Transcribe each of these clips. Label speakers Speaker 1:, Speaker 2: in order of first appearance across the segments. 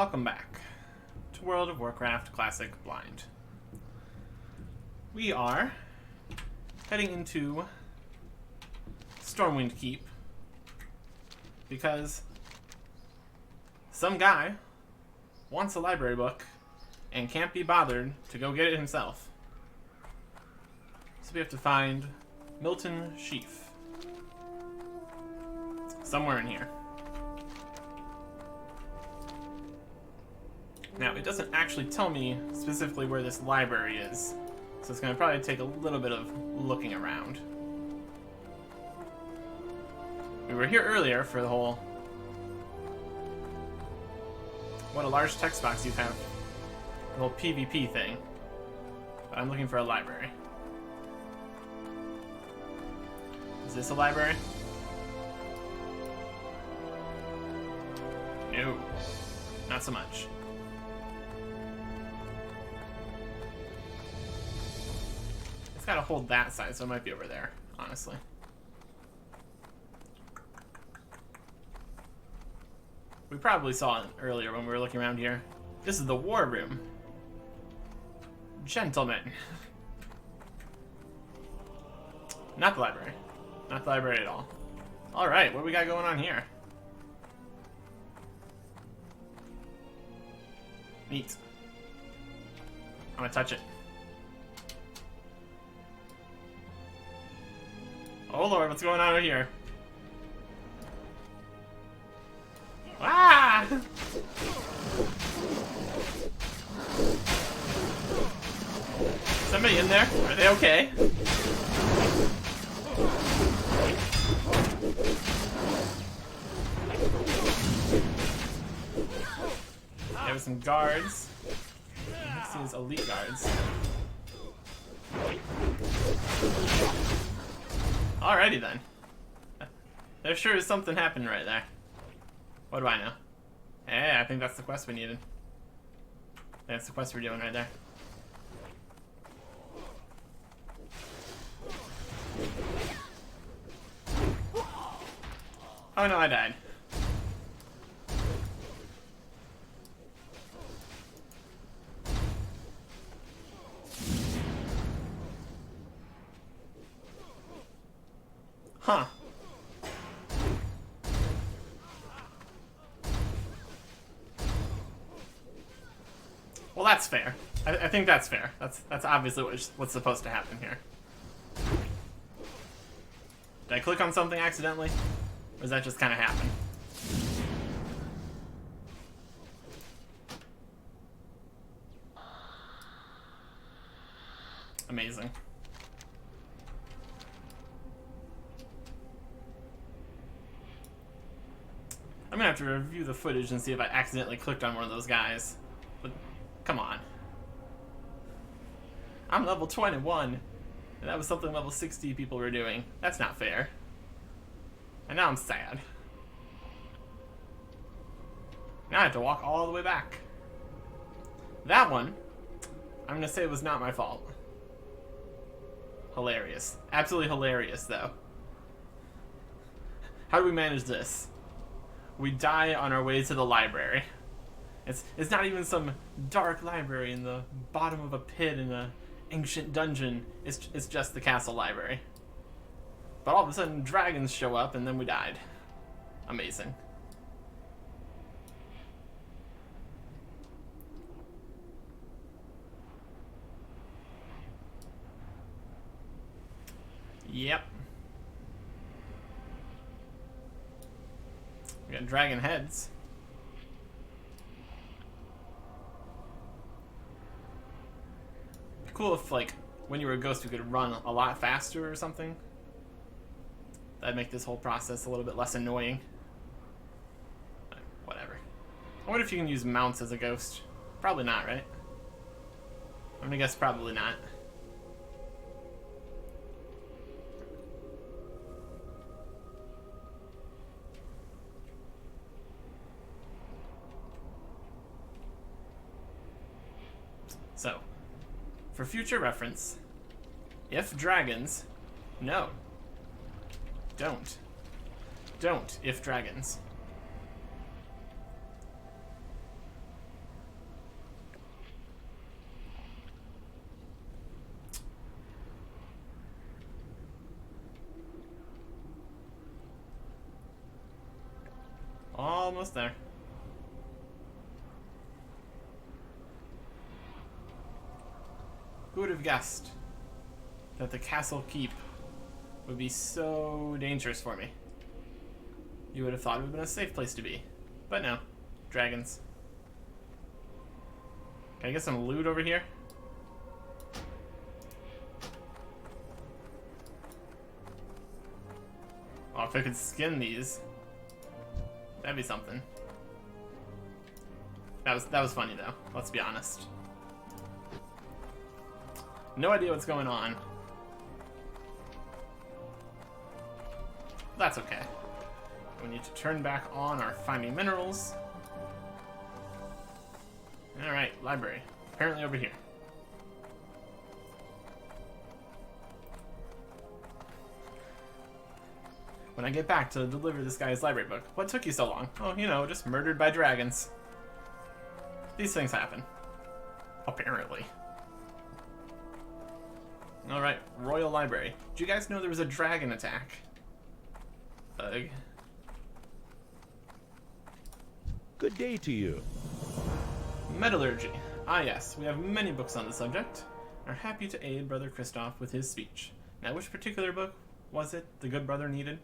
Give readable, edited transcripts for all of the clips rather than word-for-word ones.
Speaker 1: Welcome back to World of Warcraft Classic Blind. We are heading into Stormwind Keep because some guy wants a library book and can't be bothered to go get it himself. So we have to find Milton Sheaf. Somewhere in here. Now, it doesn't actually tell me specifically where this library is, so it's going to probably take a little bit of looking around. We were here earlier for the whole... What a large text box you have. The whole PvP thing. But I'm looking for a library. Is this a library? No. Not so much. It's gotta hold that side, so it might be over there, honestly. We probably saw it earlier when we were looking around here. This is the war room. Gentlemen. Not the library. Not the library at all. Alright, what do we got going on here? Neat. I'm gonna touch it. Oh lord, what's going on over here? Ah! Somebody in there? Are they okay? There were some guards. These elite guards. Alrighty then. There sure is something happening right there. What do I know? Hey, I think that's the quest we needed. That's the quest we're doing right there. Oh no, I died. Huh. Well, that's fair. I think that's fair. That's obviously what's supposed to happen here. Did I click on something accidentally? Or does that just kind of happen? Amazing. I'm gonna have to review the footage and see if I accidentally clicked on one of those guys. But, come on. I'm level 21, and that was something level 60 people were doing. That's not fair. And now I'm sad. Now I have to walk all the way back. That one, I'm gonna say it was not my fault. Hilarious. Absolutely hilarious, though. How do we manage this? We die on our way to the library. It's not even some dark library in the bottom of a pit in an ancient dungeon. It's just the castle library. But all of a sudden, dragons show up, and then we died. Amazing. Yep. We got dragon heads. Cool if, like, when you were a ghost, you could run a lot faster or something. That'd make this whole process a little bit less annoying. But whatever. I wonder if you can use mounts as a ghost. Probably not, right? I'm gonna guess probably not. So, for future reference, if dragons, no. Don't. Don't if dragons. almost there. Who would have guessed that the castle keep would be so dangerous for me? You would have thought it would have been a safe place to be. But no. Dragons. Can I get some loot over here? Oh, if I could skin these, that'd be something. That was funny though, let's be honest. No idea what's going on. That's okay. We need to turn back on our finding minerals. Alright, library. Apparently over here. When I get back to deliver this guy's library book. What took you so long? Oh, you know, just murdered by dragons. These things happen. Apparently. Alright, Royal Library. Did you guys know there was a dragon attack? Ugh.
Speaker 2: Good day to you.
Speaker 1: Metallurgy. Ah yes, we have many books on the subject. Are happy to aid Brother Christoph with his speech. Now, which particular book was it the good brother needed?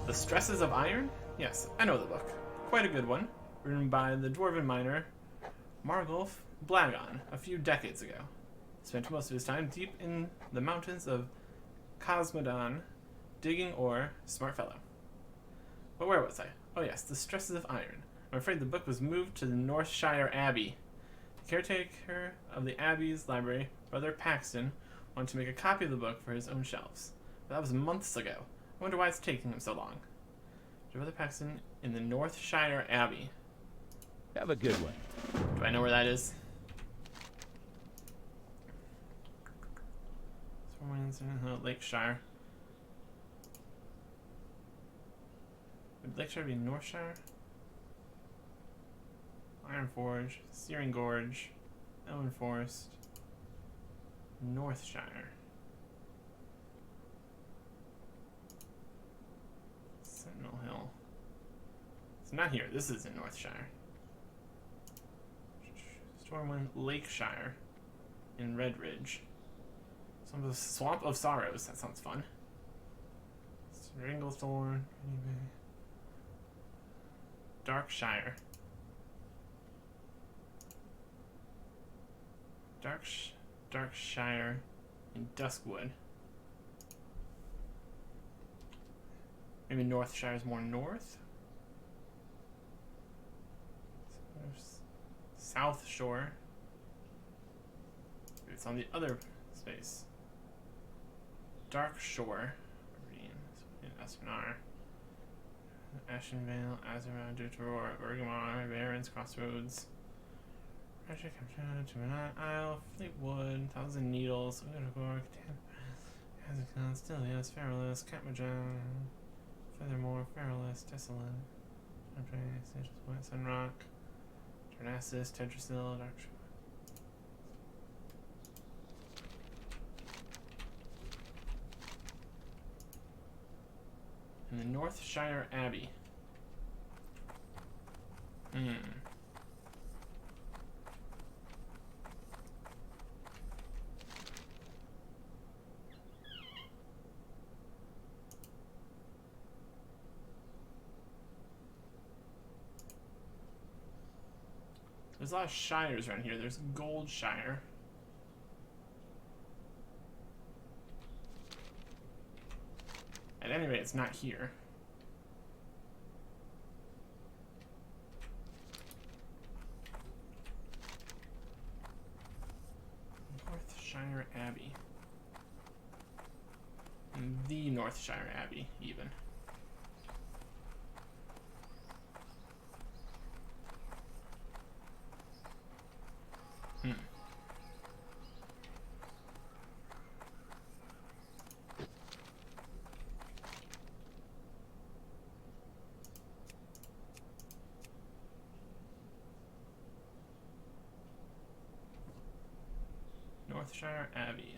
Speaker 1: The Stresses of Iron? Yes, I know the book. Quite a good one, written by the dwarven miner Margulf Blagon a few decades ago. Spent most of his time deep in the mountains of Cosmodon, digging ore. Smart fellow. But where was I? Oh yes, The Stresses of Iron. I'm afraid the book was moved to the Northshire Abbey. The caretaker of the Abbey's library, Brother Paxton, wanted to make a copy of the book for his own shelves. But that was months ago. I wonder why it's taking him so long. Brother Paxton in the Northshire Abbey.
Speaker 2: Have a good one.
Speaker 1: Do I know where that is? Lakeshire. Would Lakeshire be Northshire? Iron Forge, Searing Gorge, Elven Forest, Northshire. Sentinel Hill. It's not here. This is in Northshire. Stormwind Lakeshire in Redridge. Some of the Swamp of Sorrows. That sounds fun. Ringlethorn. Darkshire. Darkshire in Duskwood. Maybe Northshire is more north. South Shore. It's on the other space. Dark Shore. Espinard. Ashenvale, Azura, Dutoror, Bergamot, Barrens, Crossroads. Project Isle, Fleetwood, Thousand Needles, Udagork, Kazakhan, Stilios, Feralus, Catmajan, Feathermore, Feralus, Desolate, Sunrock, Tornassus, Tetrasil, Dark Shore. In the Northshire Abbey. There's a lot of shires around here. There's Goldshire. At any rate, it's not here. Northshire Abbey. The Northshire Abbey, even. Northshire Abbey.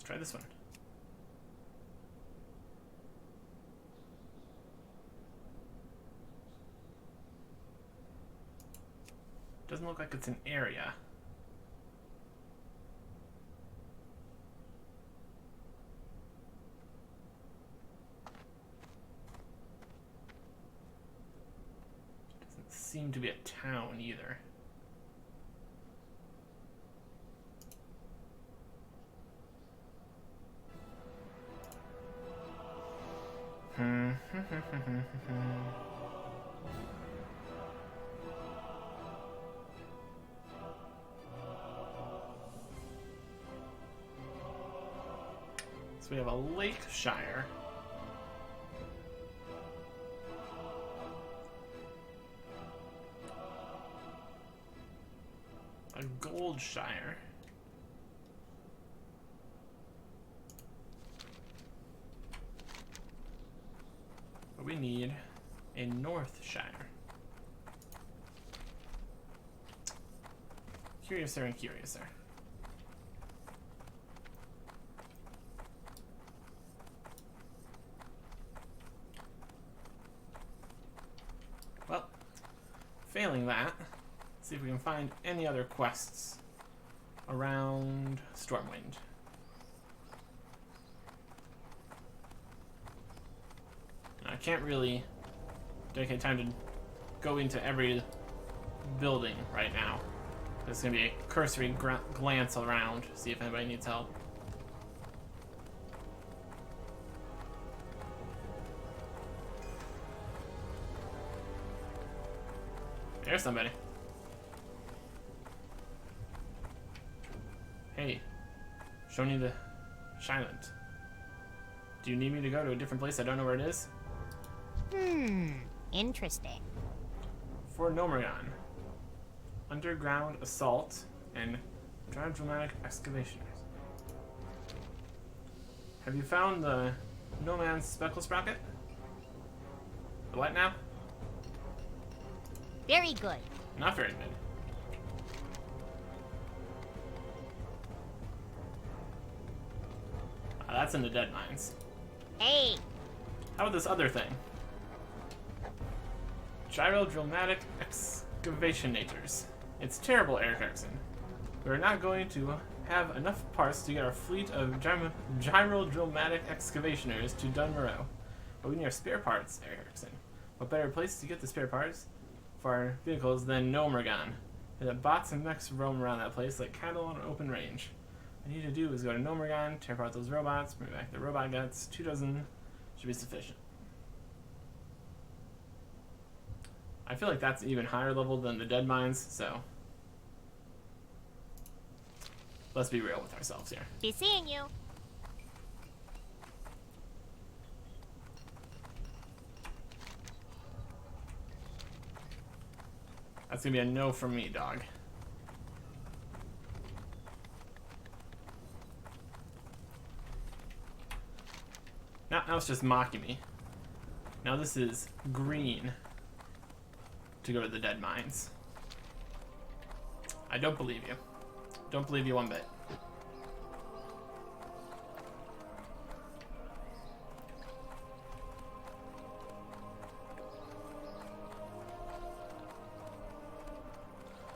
Speaker 1: try this one. Doesn't look like it's an area. Doesn't seem to be a town either. So we have a lake shire. A gold shire. But we need a north shire. Curiouser and curiouser. Well, failing that, let's see if we can find any other quests around Stormwind. I can't really dedicate time to go into every building right now. There's going to be a cursory glance around, see if anybody needs help. There's somebody. Hey, show me the Shylent. Do you need me to go to a different place? I don't know where it is.
Speaker 3: Interesting.
Speaker 1: For Nomergon. Underground assault and dramatic excavations. Have you found the No Man's Speckle Sprocket? The what now?
Speaker 3: Very good.
Speaker 1: Not very good. That's in the Dead Mines.
Speaker 3: Hey,
Speaker 1: How about this other thing? Gyrodramatic Excavationators. It's terrible, Eric Erickson. We're not going to have enough parts to get our fleet of gyrodramatic excavationers to Dunmoreau. But we need our spare parts, Eric Erickson. What better place to get the spare parts for our vehicles than Nomergon? The bots and mechs roam around that place like cattle on an open range. What I need to do is go to Nomergon, tear apart those robots, bring back the robot guts. 2 dozen should be sufficient. I feel like that's even higher level than the Dead Mines, so let's be real with ourselves here.
Speaker 3: be seeing you.
Speaker 1: That's gonna be a no from me, dog. Now it's just mocking me. Now this is green to go to the Dead Mines. I don't believe you. Don't believe you one bit.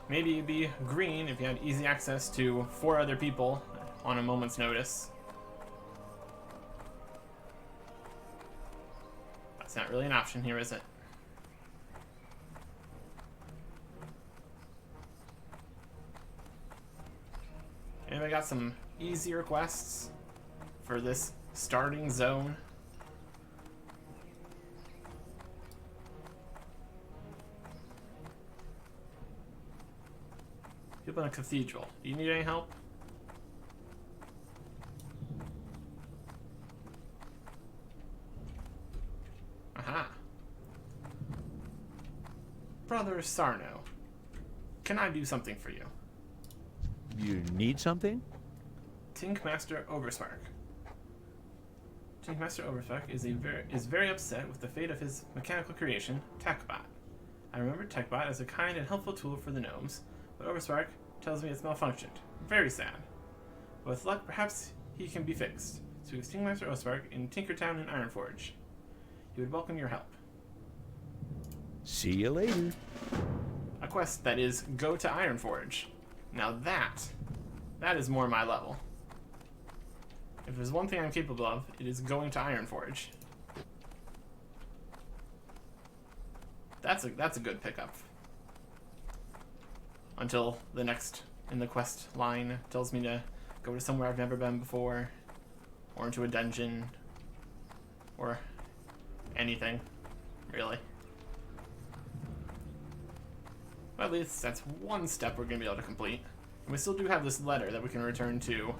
Speaker 1: Maybe it'd be green if you had easy access to 4 other people on a moment's notice. That's not really an option here, is it? Anybody got some easy requests for this starting zone? People in a cathedral. Do you need any help? Aha. Brother Sarno, can I do something for you?
Speaker 2: You need something?
Speaker 1: Tinkmaster Overspark. Tinkmaster Overspark is very upset with the fate of his mechanical creation, TechBot. I remember TechBot as a kind and helpful tool for the gnomes, but Overspark tells me it's malfunctioned. Very sad. With luck, perhaps he can be fixed. Speak with Stingmaster Ospark in Tinkertown and Ironforge. He would welcome your help.
Speaker 2: See you later.
Speaker 1: A quest that is go to Ironforge. Now that is more my level. If there's one thing I'm capable of, it is going to Ironforge. That's a good pickup. Until the next in the quest line tells me to go to somewhere I've never been before, or into a dungeon, or anything, really. But at least that's one step we're going to be able to complete. And we still do have this letter that we can return to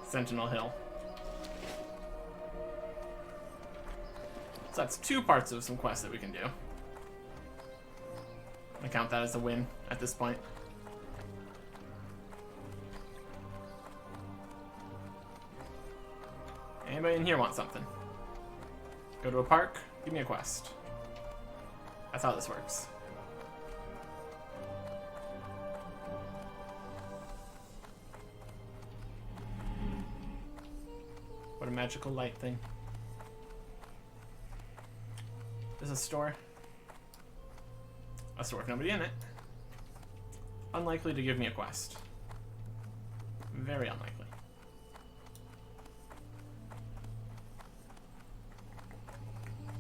Speaker 1: Sentinel Hill. So that's 2 parts of some quests that we can do. I count that as a win at this point. Anybody in here want something? Go to a park, give me a quest. That's how this works. What a magical light thing. There's a store. A store with nobody in it. Unlikely to give me a quest. Very unlikely.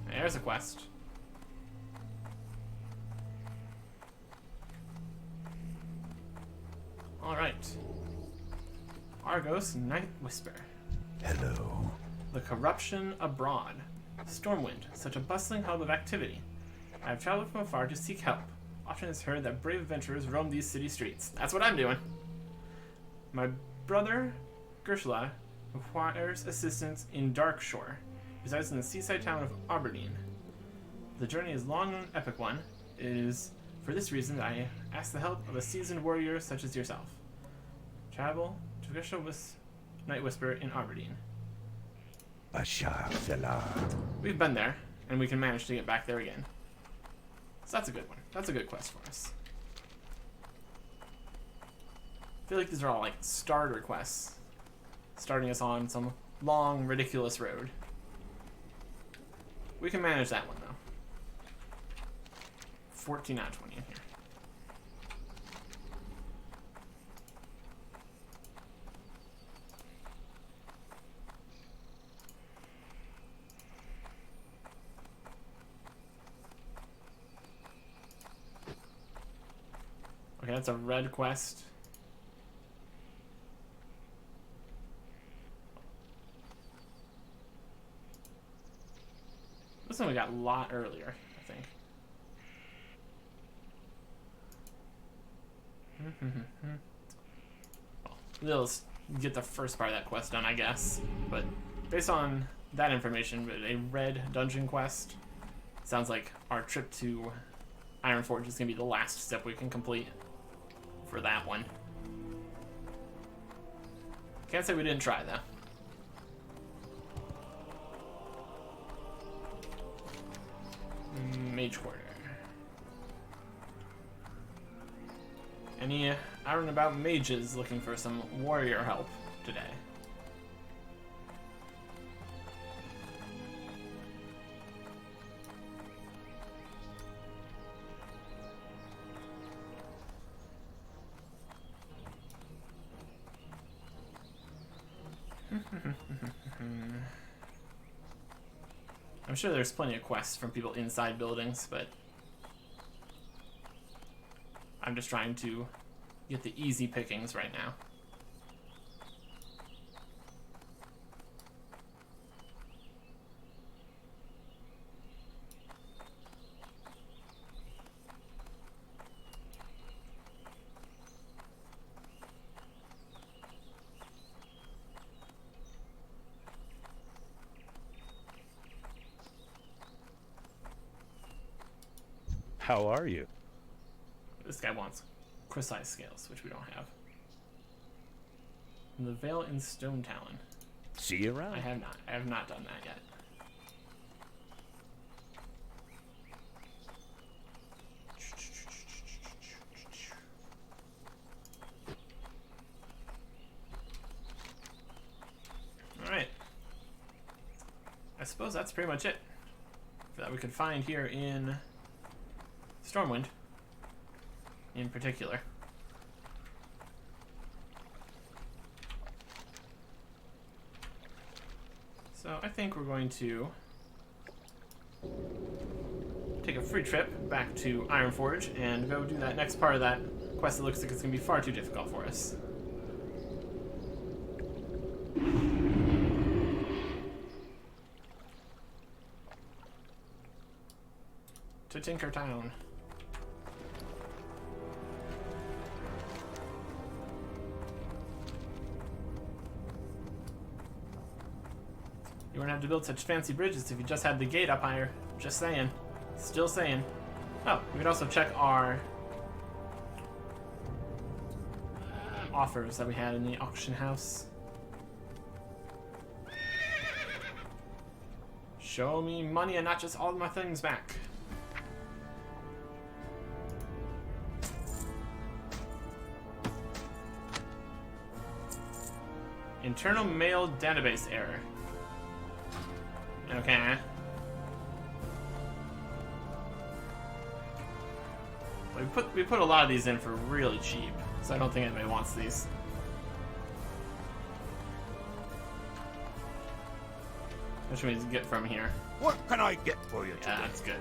Speaker 1: There's a quest. Alright. Argos Night Whisper.
Speaker 2: Hello.
Speaker 1: The corruption abroad. Stormwind, such a bustling hub of activity. I have traveled from afar to seek help. Often it's heard that brave adventurers roam these city streets. That's what I'm doing. My brother, Gershla, requires assistance in Darkshore. Resides in the seaside town of Aberdeen. The journey is long and an epic one. It is for this reason that I ask the help of a seasoned warrior such as yourself. Travel to Gershla Night Whisper in Aberdeen. We've been there, and we can manage to get back there again. So that's a good one. That's a good quest for us. I feel like these are all like starter quests, starting us on some long, ridiculous road. We can manage that one though. 14 out of 20 in here. Okay, that's a red quest. This one we got a lot earlier, I think. Well, we'll just get the first part of that quest done, I guess. But based on that information, a red dungeon quest, sounds like our trip to Ironforge is going to be the last step we can complete for that one. Can't say we didn't try, though. Mage Quarter. Any out and about mages looking for some warrior help today? I'm sure there's plenty of quests from people inside buildings, but I'm just trying to get the easy pickings right now.
Speaker 2: How are you?
Speaker 1: This guy wants precise scales, which we don't have. And the Veil in Stone Talon.
Speaker 2: See you around.
Speaker 1: I have not done that yet. suppose that's pretty much it that we could find here in Stormwind, in particular. So I think we're going to take a free trip back to Ironforge and go do that next part of that quest that looks like it's going to be far too difficult for us. To Tinkertown. You wouldn't have to build such fancy bridges if you just had the gate up higher. Just saying. Still saying. Oh, we could also check our offers that we had in the auction house. Show me money and not just all of my things back. Internal mail database error. Okay. We put a lot of these in for really cheap, so I don't think anybody wants these. What should we get from here?
Speaker 2: What can I get for you today?
Speaker 1: Yeah, that's good.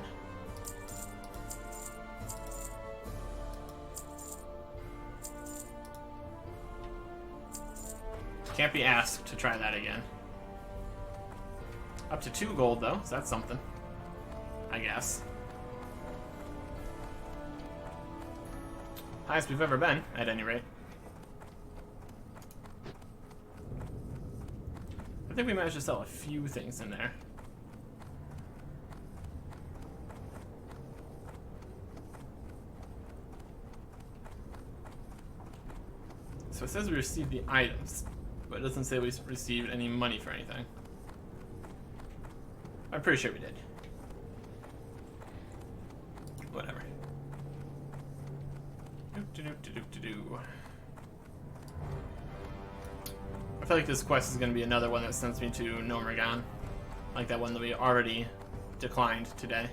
Speaker 1: Can't be asked to try that again. Up to 2 gold though, so that's something, I guess. Highest we've ever been, at any rate. I think we managed to sell a few things in there. So it says we received the items, but it doesn't say we received any money for anything. I'm pretty sure we did. Whatever. I feel like this quest is going to be another one that sends me to Nomergan, like that one that we already declined today.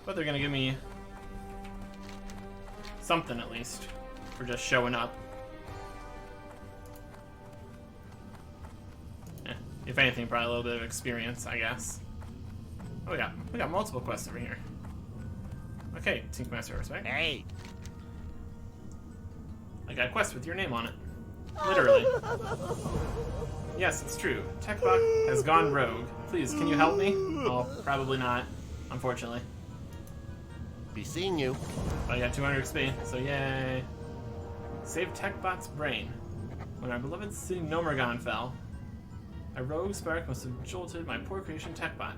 Speaker 1: But they're going to give me something at least for just showing up. If anything, probably a little bit of experience, I guess. Oh, we got multiple quests over here. Okay, Tinkmaster, respect.
Speaker 2: Hey!
Speaker 1: I got a quest with your name on it. Literally. Yes, it's true. TechBot has gone rogue. Please, can you help me? Oh, probably not, unfortunately.
Speaker 2: Be seeing you.
Speaker 1: But I got 200 XP, so yay. Save TechBot's brain. When our beloved city Nomergan fell, a rogue spark must have jolted my poor creation TechBot.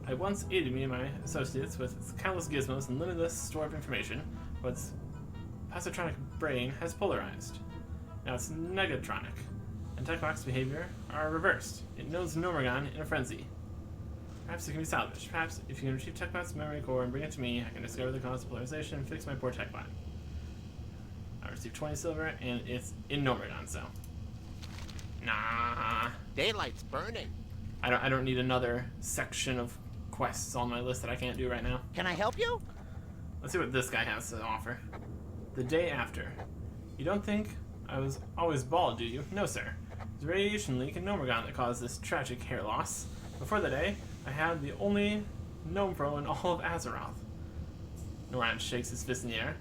Speaker 1: It once aided me and my associates with its countless gizmos and limitless store of information, but its positronic brain has polarized. Now it's negatronic, and TechBot's behavior are reversed. It knows Nomergan in a frenzy. Perhaps it can be salvaged. Perhaps if you can retrieve TechBot's memory core and bring it to me, I can discover the cause of polarization and fix my poor TechBot. I received 20 silver, and it's in Nomergan, so. Nah.
Speaker 2: Daylight's burning.
Speaker 1: I don't need another section of quests on my list that I can't do right now.
Speaker 2: Can I help you?
Speaker 1: Let's see what this guy has to offer. The day after. You don't think I was always bald, do you? No, sir. It was a radiation leak in Nomergan that caused this tragic hair loss. Before the day, I had the only gnome pro in all of Azeroth. Noran shakes his fist in the air.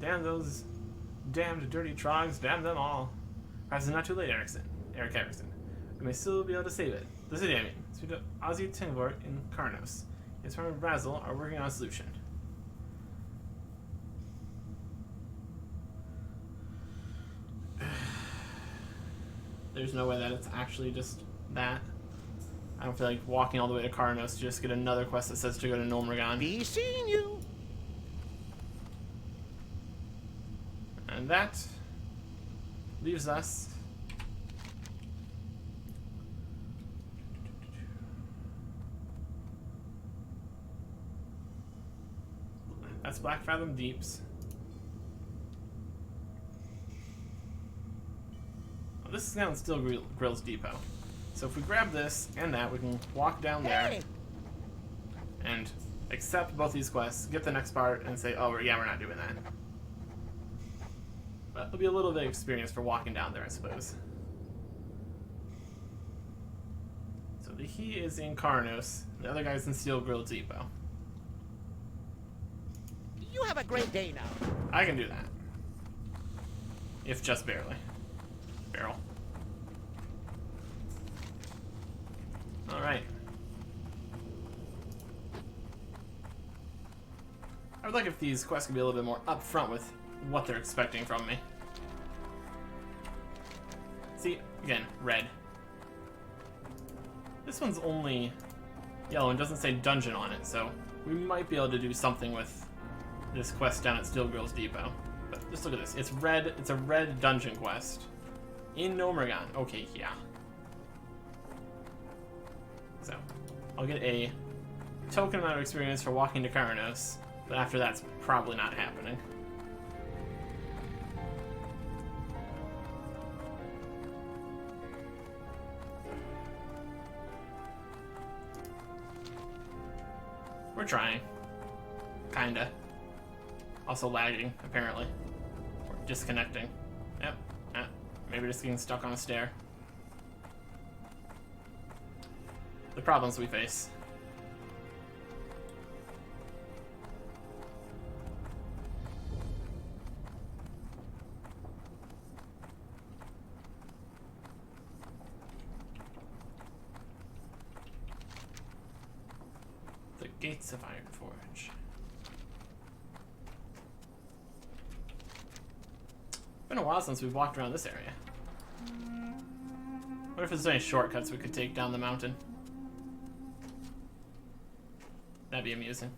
Speaker 1: Damn those damned dirty trogs, damn them all. Perhaps it's not too late, Eric Erickson. We may still be able to save it. The city, I mean. Speak to Ozzy Tingvort in Karnos. His friend Razzle are working on a solution. There's no way that it's actually just that. I don't feel like walking all the way to Karnos to just get another quest that says to go to Nomergan.
Speaker 2: Be seeing you.
Speaker 1: And that leaves us that's Black Fathom Deeps. Oh, this is now Steel Grill's Depot. So if we grab this and that, we can walk down there
Speaker 2: Hey!
Speaker 1: and accept both these quests, get the next part, and say, oh, yeah, we're not doing that. But it'll be a little bit of experience for walking down there, I suppose. So he is in Karnos, the other guy's in Steel Grill Depot.
Speaker 2: You have a great day now.
Speaker 1: I can do that. If just barely. Barrel. Alright. I would like if these quests could be a little bit more upfront with what they're expecting from me. See, again, red. This one's only yellow and doesn't say dungeon on it, so we might be able to do something with this quest down at Steel Grill's Depot. But just look at this. It's red. It's a red dungeon quest in Nomergon. Okay, yeah. So, I'll get a token amount of experience for walking to Karnos, but after that's probably not happening. We're trying. Kinda. Also lagging, apparently. Or disconnecting. Yep. Maybe just getting stuck on a stair. The problems we face. The Gates of Ironforge. Been a while since we've walked around this area. What if there's any shortcuts we could take down the mountain? That'd be amusing.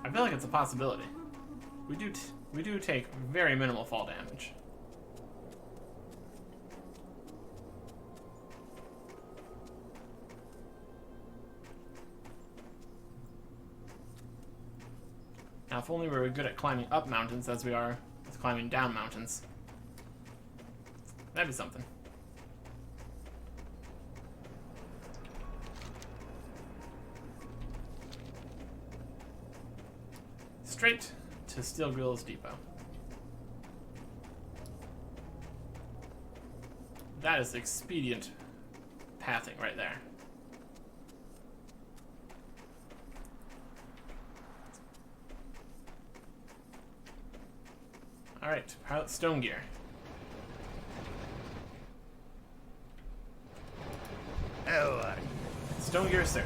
Speaker 1: I feel like it's a possibility. We do take very minimal fall damage. Now, if only we were good at climbing up mountains as we are with climbing down mountains. That'd be something. Straight to Steel Grill's Depot. That is expedient pathing right there. Alright, pilot stone gear. Stone gear search.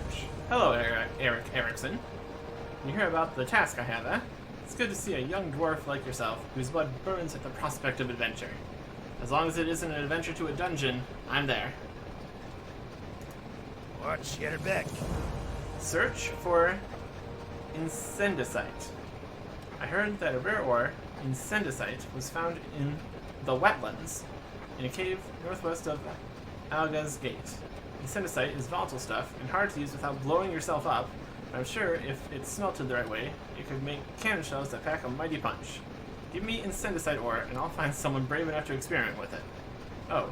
Speaker 1: Hello, Eric Erickson. You hear about the task I have, eh? It's good to see a young dwarf like yourself, whose blood burns at the prospect of adventure. As long as it isn't an adventure to a dungeon, I'm there.
Speaker 3: Watch your back.
Speaker 1: Search for incendicite. I heard that a rare ore, incendicite, was found in the wetlands, in a cave northwest of Alga's Gate. Incendicite is volatile stuff and hard to use without blowing yourself up, but I'm sure if it's smelted the right way, it could make cannon shells that pack a mighty punch. Give me incendicite ore, and I'll find someone brave enough to experiment with it. Oh,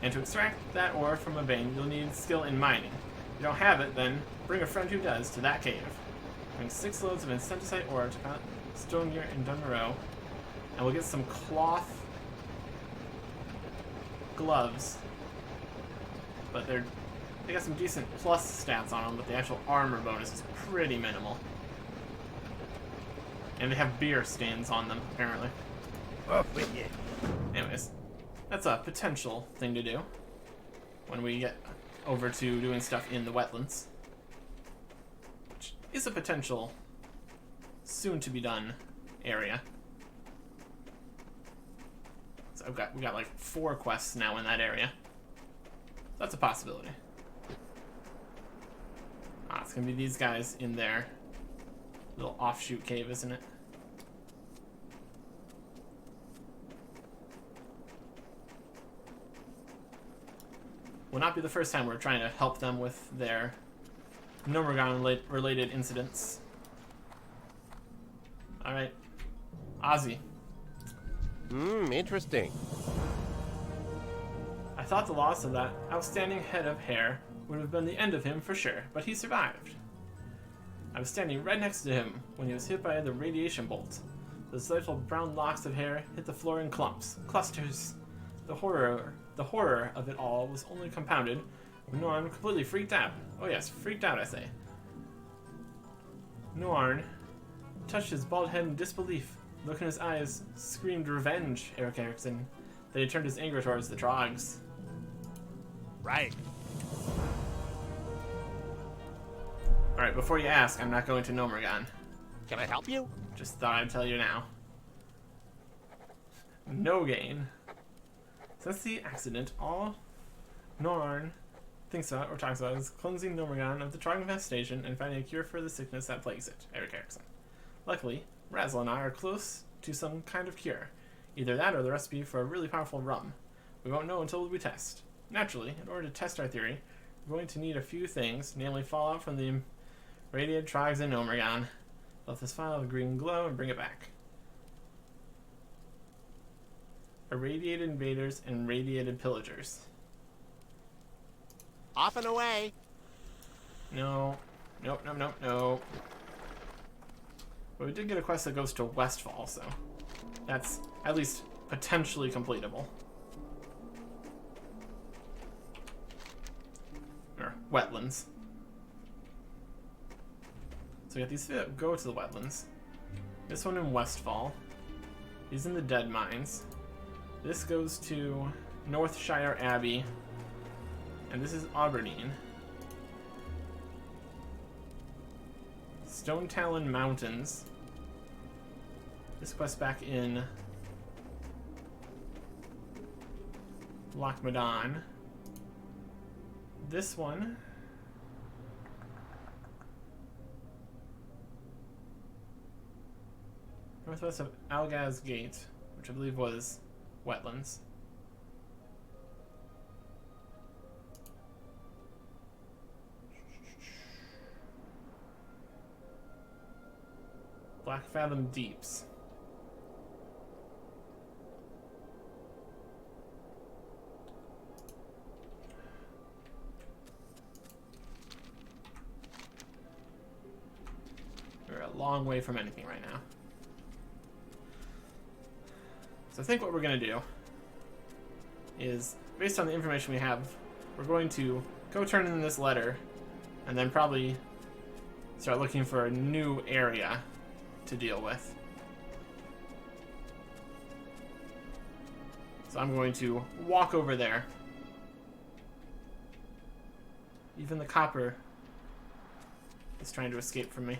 Speaker 1: and to extract that ore from a vein, you'll need skill in mining. If you don't have it, then bring a friend who does to that cave. Bring 6 loads of incendicite ore to Stone Gear in Dunmorow, and we'll get some cloth gloves. But they got some decent plus stats on them, but the actual armor bonus is pretty minimal. And they have beer stains on them, apparently.
Speaker 3: Off with you.
Speaker 1: Anyways, that's a potential thing to do when we get over to doing stuff in the wetlands. Which is a potential soon-to-be-done area. So we got like 4 quests now in that area. That's a possibility. It's gonna be these guys in their little offshoot cave, isn't it? Will not be the first time we're trying to help them with their Nomergon related incidents. Alright. Ozzy.
Speaker 4: Interesting.
Speaker 1: I thought the loss of that outstanding head of hair would have been the end of him for sure, but he survived. I was standing right next to him when he was hit by the radiation bolt. Those little brown locks of hair hit the floor in clumps, clusters. The horror of it all was only compounded when Norn completely freaked out. Oh yes, freaked out, I say. Norn touched his bald head in disbelief. The look in his eyes screamed revenge, Eric Erickson. Then he turned his anger towards the Trogs.
Speaker 3: Right.
Speaker 1: Alright, before you ask, I'm not going to Nomergon.
Speaker 2: Can I help you?
Speaker 1: Just thought I'd tell you now. No gain. Since the accident, all Norn thinks about or talks about is cleansing Nomergon of the Trog infestation and finding a cure for the sickness that plagues it, Eric Erickson. Luckily, Razzle and I are close to some kind of cure. Either that or the recipe for a really powerful rum. We won't know until we test. Naturally, in order to test our theory, we're going to need a few things, namely fallout from the radiated Trogs in Nomergon. Let this file of green glow and bring it back. Irradiated invaders and radiated pillagers.
Speaker 2: Off and away.
Speaker 1: No. Nope, nope, nope, nope. But we did get a quest that goes to Westfall, so that's at least potentially completable. Or wetlands. So we got these that go to the wetlands. This one in Westfall. These in the Dead Mines. This goes to Northshire Abbey. And this is Aberdeen. Stone Talon Mountains. This quest back in Lochmadon. This one northwest of Algaz Gate, which I believe was wetlands. Black Fathom Deeps. We're a long way from anything right now. So I think what we're going to do is, based on the information we have, we're going to go turn in this letter and then probably start looking for a new area to deal with. So I'm going to walk over there. Even the copper is trying to escape from me.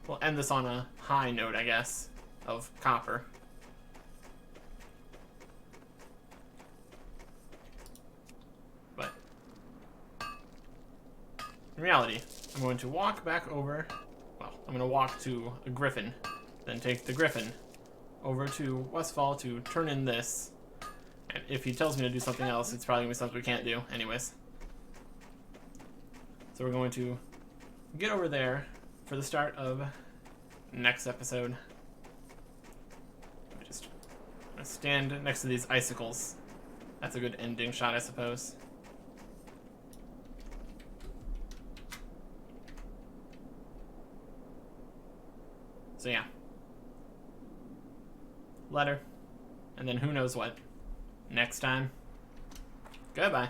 Speaker 1: We'll end this on a high note, I guess, of copper. But in reality, I'm going to walk back over, well, I'm going to walk to a griffin, then take the griffin over to Westfall to turn in this. And if he tells me to do something else, it's probably going to be something we can't do anyways. So we're going to get over there for the start of next episode. I just want to stand next to these icicles. That's a good ending shot, I suppose. So yeah. Letter. And then who knows what. Next time. Goodbye.